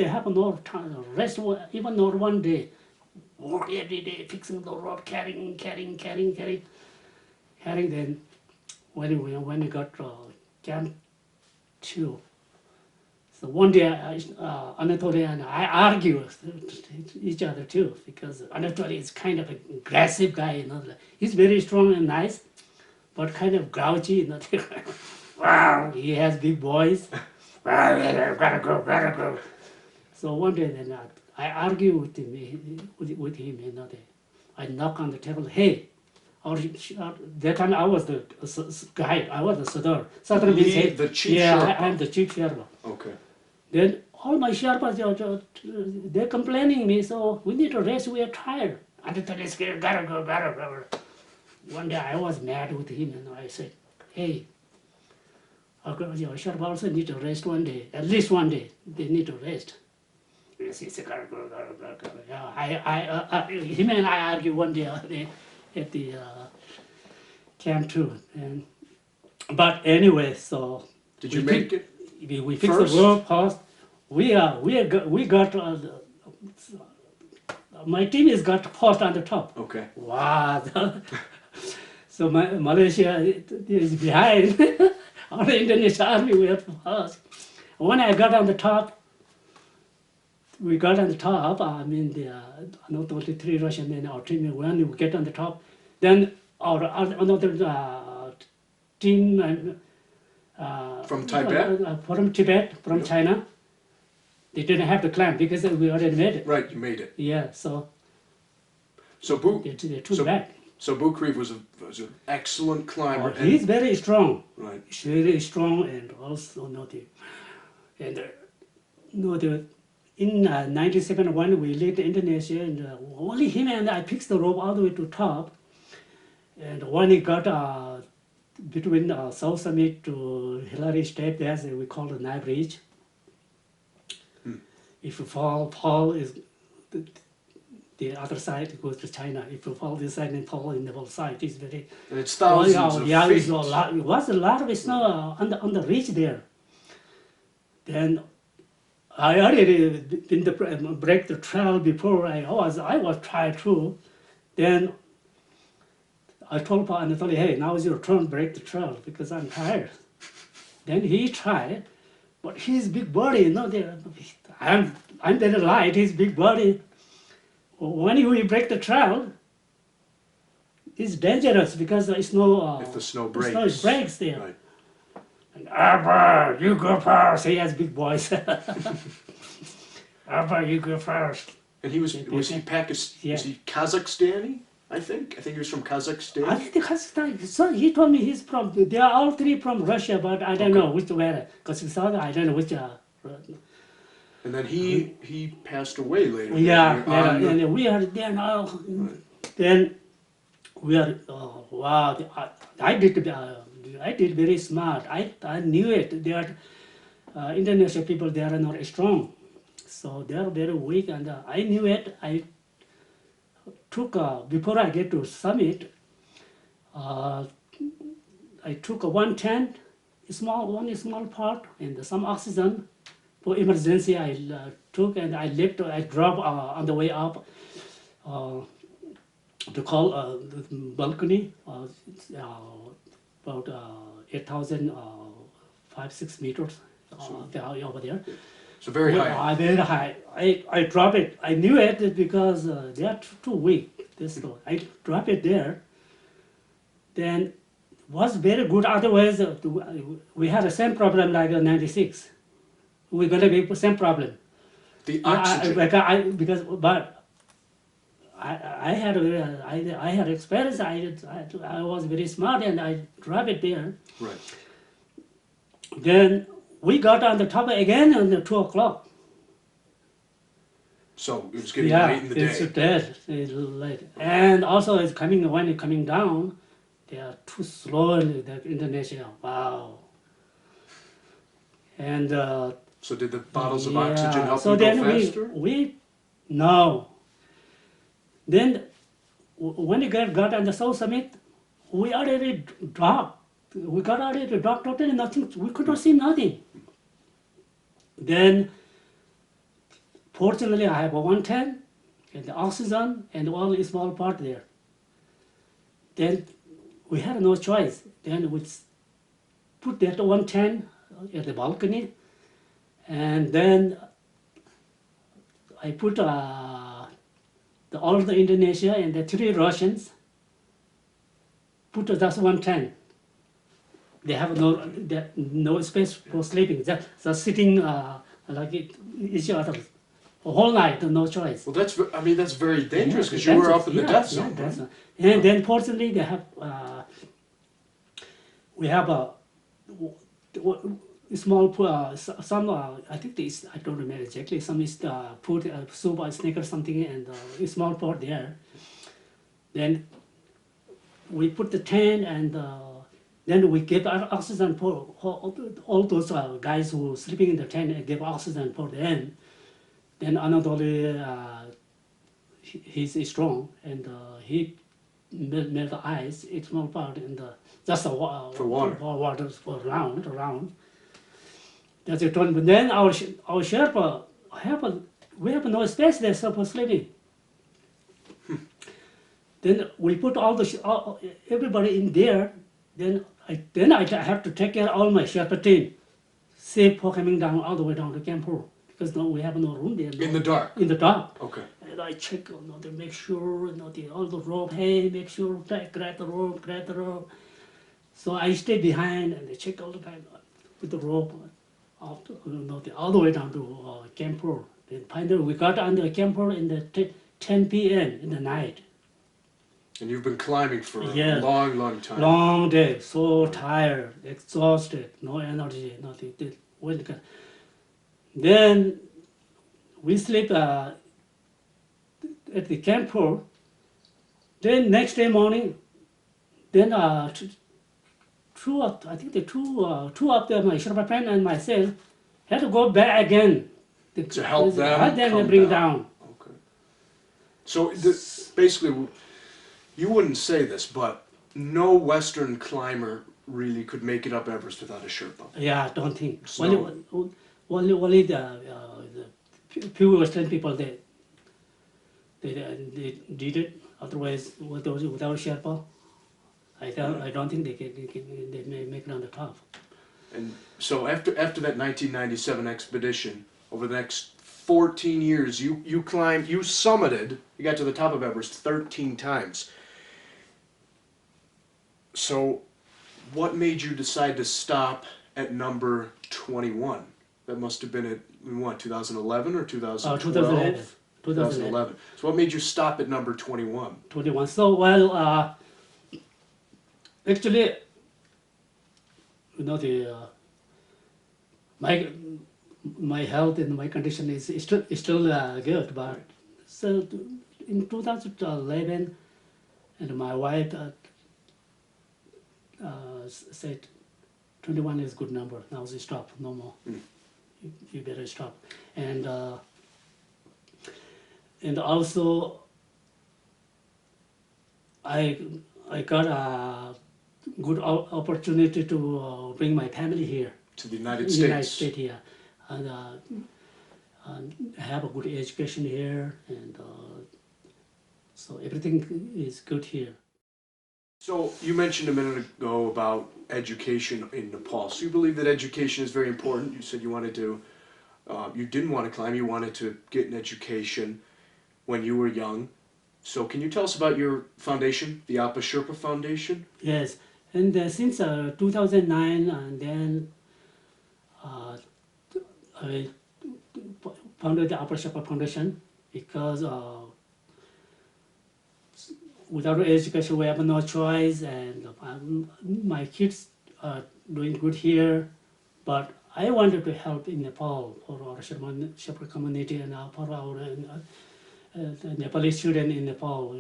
have no time, rest, even not one day. Work every day, fixing the rope, carrying. Then when we got camp 2. So one day, Anatoli and I argue with each other too, because Anatoli is kind of an aggressive guy, He's very strong and nice, but kind of grouchy, Wow, he has big voice. Gotta go. So one day, then I argue with him, I knock on the table. Hey, that time I was the guide. I was the Sirdar. Sirdar means the chief Sherpa. Sherpa. I'm the chief Sherpa. Okay. Then all my Sherpas, they're complaining me, so we need to rest, we are tired. Anatoli is scared, gotta go. One day I was mad with him, and I said, hey, our Sherpa also need to rest one day, at least one day, they need to rest. Yeah, him and I argued one day at the camp too. But anyway, so Did you make it? we fixed first? the rope house. We got my team is got post on the top. Okay. Wow. So Malaysia is behind. All the Indonesian army were first. When I got on the top, we got on the top. I mean, not only 3 Russian men, our team, when we get on the top, then our another team From Tibet? From Tibet, from China, they didn't have to climb because we already made it. Right, you made it. Yeah, so So they took back. So Boukreev was an excellent climber. Oh, he's very strong. Right. He's very strong, and also in 1971 we left Indonesia, and only him and I picked the rope all the way to top. And when he got between South Summit to Hillary Step, there's we call the knife ridge. If you fall is the other side goes to China. If you fall this side and fall in the whole side, it's very. And it's thousands of feet. It was a lot of snow on the ridge there. Then I already been to break the trail before. I was trying to. Then I told Anatoli, hey, now is your turn, break the trail because I'm tired. Then he tried, but his big body, I'm very light, his big body. When we break the trail, it's dangerous because it's no. If the snow breaks. The snow breaks there. Right. And Apa, you go first. He has big voice. Apa, you go first. And was he Pakistan? Yeah. Was he Kazakhstani? I think he was from Kazakhstan. I think Kazakhstan. So he told me he's from. They are all 3 from Russia, but I don't know which where. Because I don't know which. And then he passed away later. Yeah, and we are there now. Right. Then we are. Wow! I did very smart. I knew it. They are Indonesian people. They are not strong, so they are very weak. And I knew it. I took before I get to summit. I took one tent, one small part, and some oxygen. For emergency, I took and I left. I dropped on the way up to call the balcony. About 8,005-6 meters over there. So very high. Very high. I dropped it. I knew it because they are too weak. I dropped it there. Then was very good. Otherwise, we had the same problem like 96. We're going to be the same problem. The oxygen. I had experience. I was very smart and I dropped it there. Right. Then we got on the top again at 2 o'clock. So it was getting late in the day. It's late. And also when it's coming down, they are too slow in Indonesia. Wow. And so did the bottles of oxygen help so you then go faster? No. Then when we got on the South Summit, we already dropped. We got already dropped totally nothing. We could not see nothing. Then fortunately I have one tent and the oxygen and all the small part there. Then we had no choice. Then we put that one tent at the balcony, and then I put all the Indonesia and the 3 Russians put just one tent. They have no space for sleeping. Just sitting like each other the whole night, no choice. Well, that's very dangerous because you were up in the death zone. Right? And then fortunately they have we have a small some I think this I don't remember exactly. Some is put soup or snake or something and a small pot there. Then we put the tent and then we give oxygen for all those guys who are sleeping in the tent and give oxygen for them. then Anatoli, he's strong, and he melt the ice, it's small part, and just For water. For water, for round. That's it. But then our Sherpa, we have no space there for sleeping. Then we put everybody in there. Then I have to take care of all my Sherpa team, safe for coming down all the way down to Camp 4, because we have no room there. In the dark? In the dark. Okay. And I check, to make sure, all the rope, hey, make sure, grab the rope. So I stay behind and I check all the time with the rope, all the way down to Camp 4. Then finally we got under Camp 4 in the 10 p.m. in the night. And you've been climbing for Yeah. a long, long time. Long day, so tired, exhausted, no energy, nothing. Then we sleep at the Camp 4. Then next day morning, then two of them, my Sherpa friend and myself, had to go back again. To help them come bring down. Okay. So basically, you wouldn't say this, but no Western climber really could make it up Everest without a Sherpa. Yeah, I don't think. So- Only the few Western people they did it. Otherwise, without Sherpa, I don't think they may make it on the top. And so after that 1997 expedition, over the next 14 years, you summited, you got to the top of Everest 13 times. So what made you decide to stop at number 21? That must have been at, 2011 or 2012? 2011. 2011. So what made you stop at number 21? 21. So, well, actually, my health and my condition is still good, but so in 2011, and my wife said 21 is good number. Now she stop, no more. You better stop. And also I got a good opportunity to bring my family here. To the United United States. States here, and have a good education here, and so everything is good here. So you mentioned a minute ago about education in Nepal. So you believe that education is very important. You said you wanted to, you didn't want to climb, you wanted to get an education when you were young. So can you tell us about your foundation, the Apa Sherpa Foundation? Yes, and since 2009, and then I founded the Apa Sherpa Foundation because without education we have no choice, and my kids are doing good here, but I wanted to help in Nepal for our Sherpa community and for our the Nepali student in Nepal.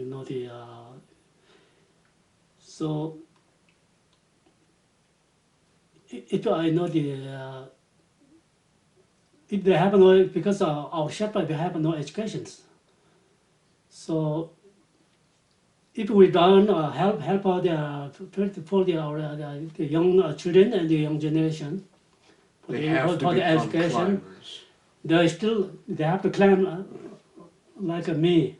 So if I know if they have no, because our Sherpa, they have no educations. So if we don't help out the young children and the young generation for They the, have for to the become education, climbers. they have to climb like me,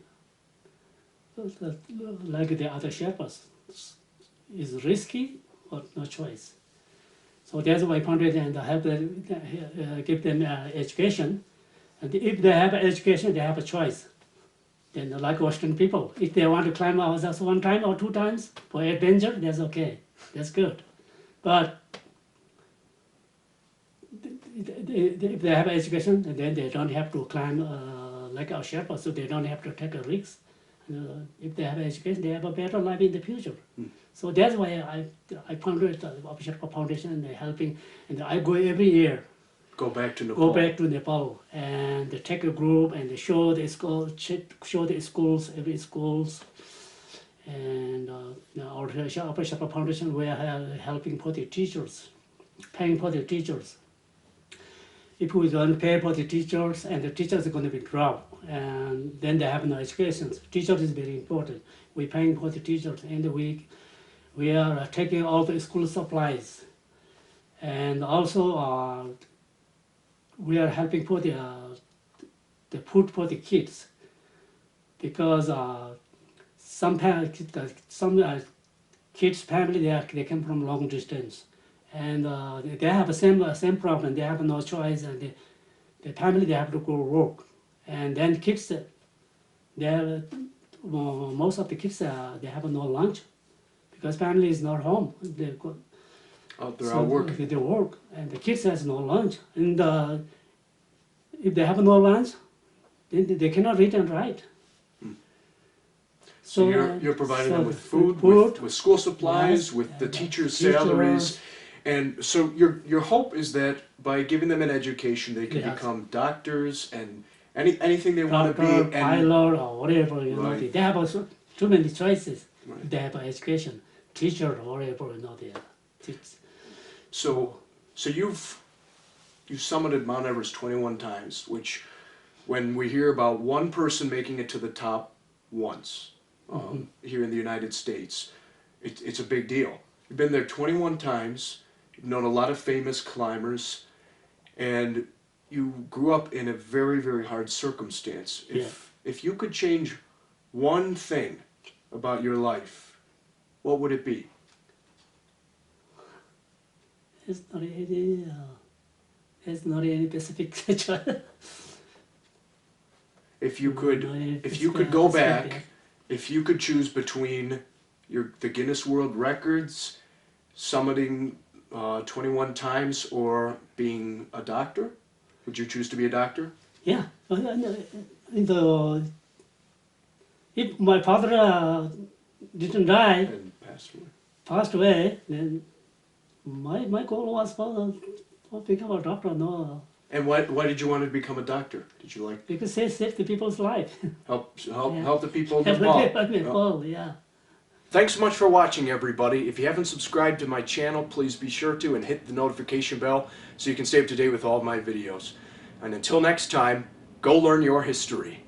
like the other Sherpas. It's risky, but no choice. So that's why I founded and help them, give them education. And if they have education, they have a choice. Then like Western people, if they want to climb just one time or two times for adventure, that's okay. That's good. But if they have education, then they don't have to climb like our Sherpa, so they don't have to take a risk. If they have education, they have a better life in the future. So that's why I founded the Apa Sherpa Foundation, and they're helping. And I go every year. Go back to Nepal. Go back to Nepal, and they take a group and they show the school, show the schools, every schools. And our Apa Sherpa Foundation, we are helping for the teachers, paying for the teachers. if we don't pay for the teachers, and the teachers are going to be dropped, and then they have no education. Teachers is very important. We're paying for the teachers, and we are taking all the school supplies, and also we are helping for the food for the kids, because some kids family they come from long distance, and they have the same problem. They have no choice, and the family they have to go work, and then kids they have, most of the kids they have no lunch because family is not home. They go, they're out working. They work, and the kids has no lunch, and if they have no lunch, then they cannot read and write. So you're providing them with food, with school supplies, yes, with the teachers' salaries, and so your hope is that by giving them an education, they can become doctors and anything they want to be, pilot or whatever. You know, Right. they have also too many choices. Right. They have education, teacher or whatever. You know, they teach. So you've summited Mount Everest 21 times, which when we hear about one person making it to the top once here in the United States, it's a big deal. You've been there 21 times, you've known a lot of famous climbers, and you grew up in a very, very hard circumstance. If you could change one thing about your life, what would it be? It's not any specific choice. If you could go back, if you could choose between the Guinness World Records, summiting 21 times, or being a doctor, would you choose to be a doctor? Yeah. If my father didn't die, And passed away, then my goal was for become a doctor. No, And why did you want to become a doctor? Did you like because they save the people's life. help the people of Help Nepal? the people, yeah. Thanks so much for watching, everybody. If you haven't subscribed to my channel, please be sure to, and hit the notification bell so you can stay up to date with all of my videos. And until next time, go learn your history.